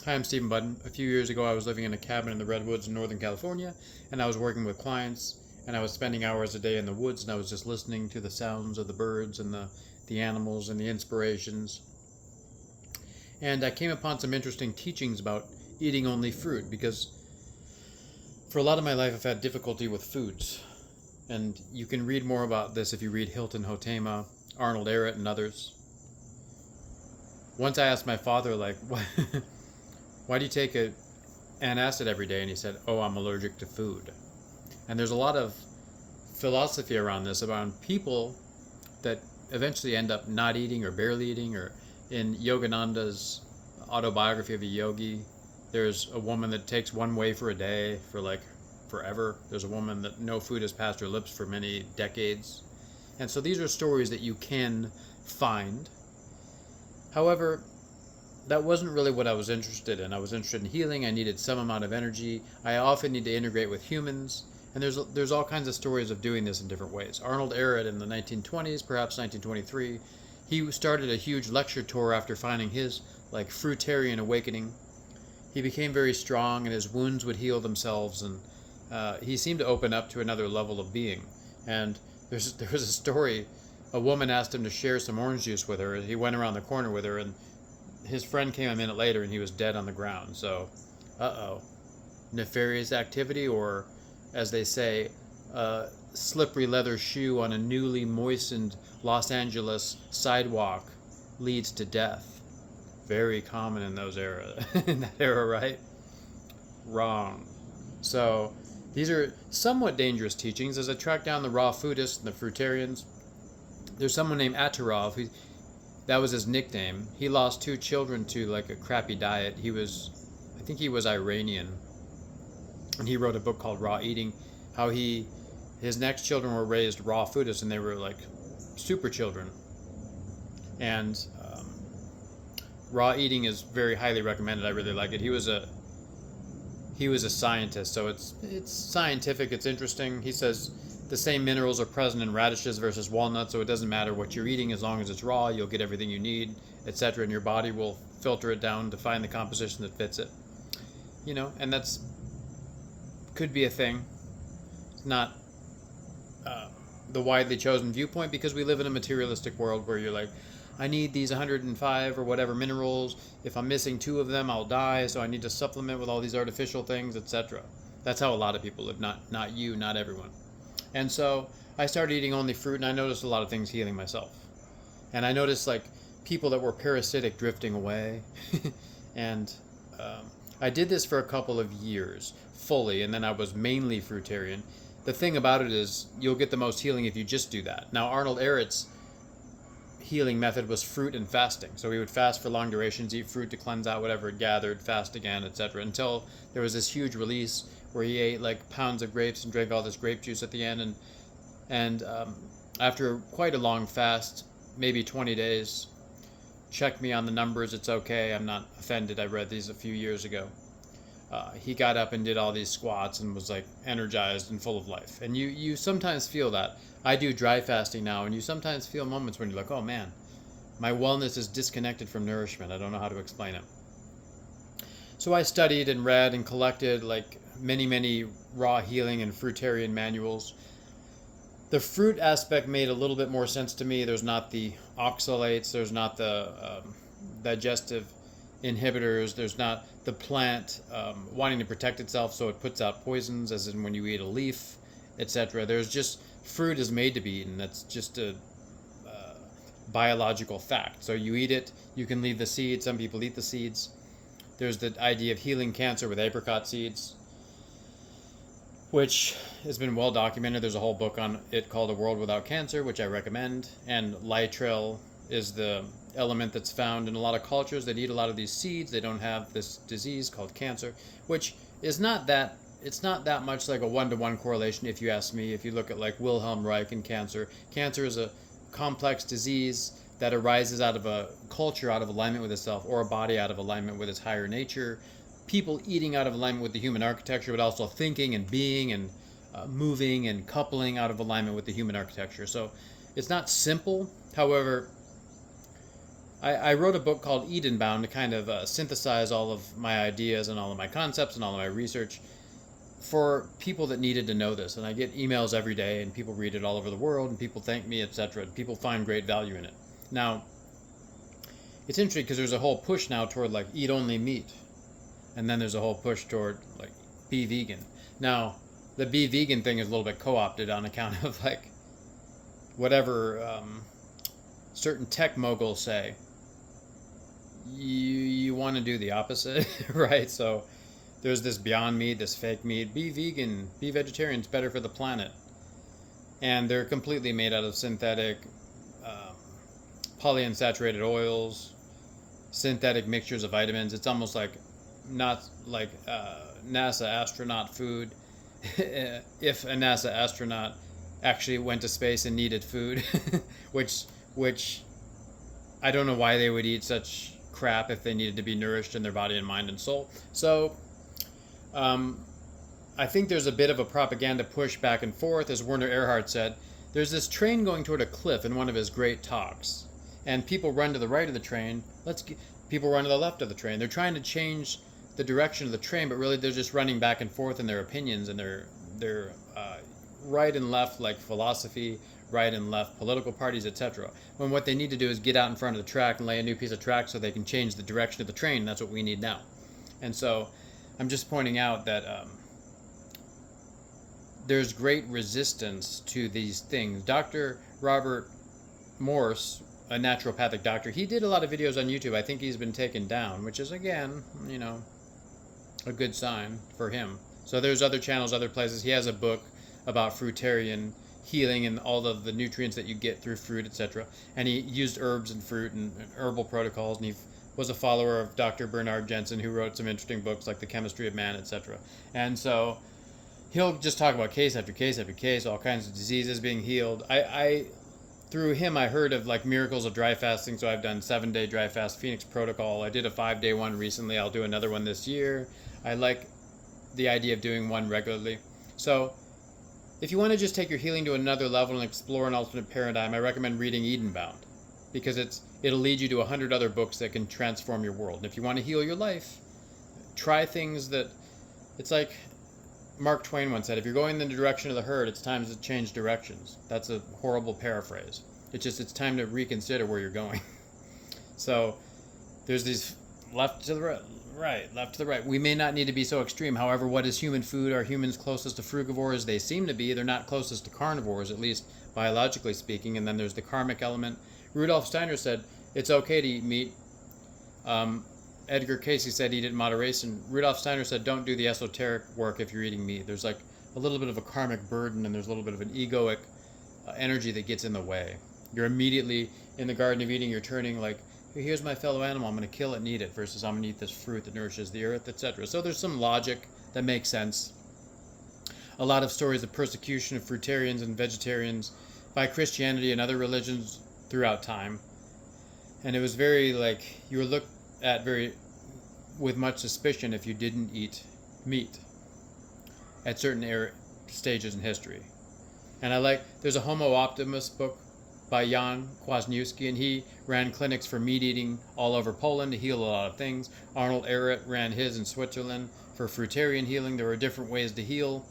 Hi, I'm Stephen Budden. A few years ago, I was living in a cabin in the Redwoods in Northern California, and I was working with clients, and I was spending hours a day in the woods, and I was just listening to the sounds of the birds and the animals and the inspirations. And I came upon some interesting teachings about eating only fruit because for a lot of my life, I've had difficulty with foods. And you can read more about this if you read Hilton Hotema, Arnold Ehret, and others. Once I asked my father, like, why do you take a antacid every day? And he said, oh, I'm allergic to food. And there's a lot of philosophy around this, about people that eventually end up not eating or barely eating. Or in Yogananda's autobiography of a yogi, there's a woman that takes one wafer a day for like forever. There's a woman that no food has passed her lips for many decades. And so these are stories that you can find. However, that wasn't really what I was interested in. I was interested in healing. I needed some amount of energy. I often need to integrate with humans. And there's all kinds of stories of doing this in different ways. Arnold Ehret in the 1920s, perhaps 1923, he started a huge lecture tour after finding his like fruitarian awakening. He became very strong, and his wounds would heal themselves, and he seemed to open up to another level of being. And there was a story. A woman asked him to share some orange juice with her. He went around the corner with her, and his friend came a minute later, and he was dead on the ground. So, nefarious activity, or as they say, a slippery leather shoe on a newly moistened Los Angeles sidewalk leads to death. Very common in those era, in that era, right? Wrong. So these are somewhat dangerous teachings. As I track down the raw foodists and the fruitarians, there's someone named Atarov. That was his nickname. He lost two children to like a crappy diet. I think he was Iranian, and he wrote a book called Raw Eating. How his next children were raised raw foodists, and they were like super children. And raw eating is very highly recommended. I really like it. He was a scientist, so it's scientific. It's interesting. He says the same minerals are present in radishes versus walnuts, so it doesn't matter what you're eating as long as it's raw. You'll get everything you need, etc. And your body will filter it down to find the composition that fits it. And that's could be a thing. It's not the widely chosen viewpoint because we live in a materialistic world where you're like, I need these 105 or whatever minerals. If I'm missing two of them, I'll die. So I need to supplement with all these artificial things, etc. That's how a lot of people live. Not you, not everyone. And so I started eating only fruit, and I noticed a lot of things healing myself. And I noticed like people that were parasitic drifting away. And I did this for a couple of years fully, and then I was mainly fruitarian. The thing about it is you'll get the most healing if you just do that. Now, Arnold Ehret's healing method was fruit and fasting. So he would fast for long durations, eat fruit to cleanse out whatever it gathered, fast again, etc. Until there was this huge release where he ate like pounds of grapes and drank all this grape juice at the end. And after quite a long fast, maybe 20 days, check me on the numbers, it's okay, I'm not offended, I read these a few years ago. He got up and did all these squats and was like energized and full of life. And you sometimes feel that. I do dry fasting now, and you sometimes feel moments when you're like, oh man, my wellness is disconnected from nourishment. I don't know how to explain it. So I studied and read and collected like many raw healing and fruitarian manuals. The fruit aspect made a little bit more sense to me. There's not the oxalates, there's not the digestive inhibitors, there's not the plant wanting to protect itself so it puts out poisons, as in when you eat a leaf, etc. There's just fruit is made to be eaten. That's just a biological fact. So you eat it, you can leave the seeds. Some people eat the seeds. There's the idea of healing cancer with apricot seeds, which has been well documented. There's a whole book on it called A World Without Cancer, which I recommend. And Lytril is the element that's found in a lot of cultures that eat a lot of these seeds. They don't have this disease called cancer, which is not that, it's not that much like a one-to-one correlation if you ask me. If you look at like Wilhelm Reich and cancer is a complex disease that arises out of a culture out of alignment with itself, or a body out of alignment with its higher nature. People eating out of alignment with the human architecture, but also thinking and being and moving and coupling out of alignment with the human architecture. So it's not simple. However, I wrote a book called Edenbound to kind of synthesize all of my ideas and all of my concepts and all of my research for people that needed to know this. And I get emails every day, and people read it all over the world, and people thank me, etc. And people find great value in it. Now, it's interesting because there's a whole push now toward like eat only meat, and then there's a whole push toward like be vegan. Now, the be vegan thing is a little bit co-opted on account of like whatever certain tech moguls say. You want to do the opposite, right? So there's this Beyond Meat, this fake meat. Be vegan, be vegetarian. It's better for the planet. And they're completely made out of synthetic polyunsaturated oils, synthetic mixtures of vitamins. It's almost like not like NASA astronaut food. If a NASA astronaut actually went to space and needed food, which I don't know why they would eat such crap if they needed to be nourished in their body and mind and soul. So I think there's a bit of a propaganda push back and forth. As Werner Erhard said, there's this train going toward a cliff in one of his great talks, and people run to the right of the train. People run to the left of the train. They're trying to change the direction of the train, but really they're just running back and forth in their opinions and their right and left, like philosophy, right and left political parties, etc. When what they need to do is get out in front of the track and lay a new piece of track so they can change the direction of the train. That's what we need now. And so I'm just pointing out that there's great resistance to these things. Dr. Robert Morse, a naturopathic doctor, he did a lot of videos on YouTube. I think he's been taken down, which is, again, a good sign for him. So there's other channels, other places. He has a book about fruitarian healing and all of the nutrients that you get through fruit, etc. And he used herbs and fruit and herbal protocols, and he was a follower of Dr. Bernard Jensen, who wrote some interesting books like The Chemistry of Man, etc. And so he'll just talk about case after case after case, all kinds of diseases being healed. I through him, I heard of like miracles of dry fasting. So I've done 7-day dry fast Phoenix protocol. I did a 5-day one recently. I'll do another one this year. I like the idea of doing one regularly. So if you want to just take your healing to another level and explore an alternate paradigm, I recommend reading Edenbound, because it'll lead you to 100 other books that can transform your world. And if you want to heal your life, try things that, it's like Mark Twain once said, if you're going in the direction of the herd, it's time to change directions. That's a horrible paraphrase. It's time to reconsider where you're going. So there's these left to the right, left to the right. We may not need to be so extreme. However, what is human food? Are humans closest to frugivores? They seem to be. They're not closest to carnivores, at least biologically speaking. And then there's the karmic element. Rudolf Steiner said it's okay to eat meat. Edgar Cayce said eat it in moderation. Rudolf Steiner said don't do the esoteric work if you're eating meat. There's like a little bit of a karmic burden, and there's a little bit of an egoic energy that gets in the way. You're immediately in the Garden of Eden, you're turning like, here's my fellow animal, I'm going to kill it and eat it, versus I'm going to eat this fruit that nourishes the earth, etc. So there's some logic that makes sense. A lot of stories of persecution of fruitarians and vegetarians by Christianity and other religions throughout time. And it was very like, you were looked at very with much suspicion if you didn't eat meat at certain stages in history. And there's a Homo Optimus book by Jan Kwasniewski, and he ran clinics for meat eating all over Poland to heal a lot of things. Arnold Ehret ran his in Switzerland for fruitarian healing. There were different ways to heal.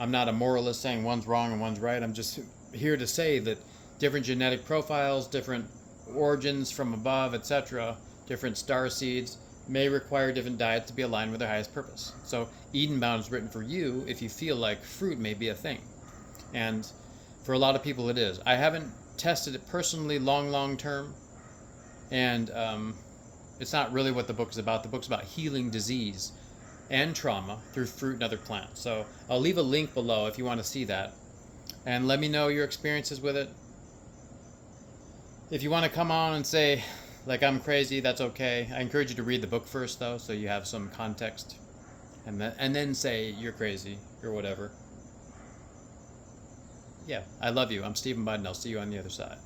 I'm not a moralist saying one's wrong and one's right. I'm just here to say that different genetic profiles, different origins from above, etc., different star seeds may require different diets to be aligned with their highest purpose. So Edenbound is written for you if you feel like fruit may be a thing. And for a lot of people it is. I haven't tested it personally long term, and it's not really what the book is about. The book's about healing disease and trauma through fruit and other plants. So I'll leave a link below if you want to see that, and let me know your experiences with it. If you want to come on and say like I'm crazy, that's okay. I encourage you to read the book first though, so you have some context, and then say you're crazy or whatever. Yeah, I love you. I'm Stephen Bud, and I'll see you on the other side.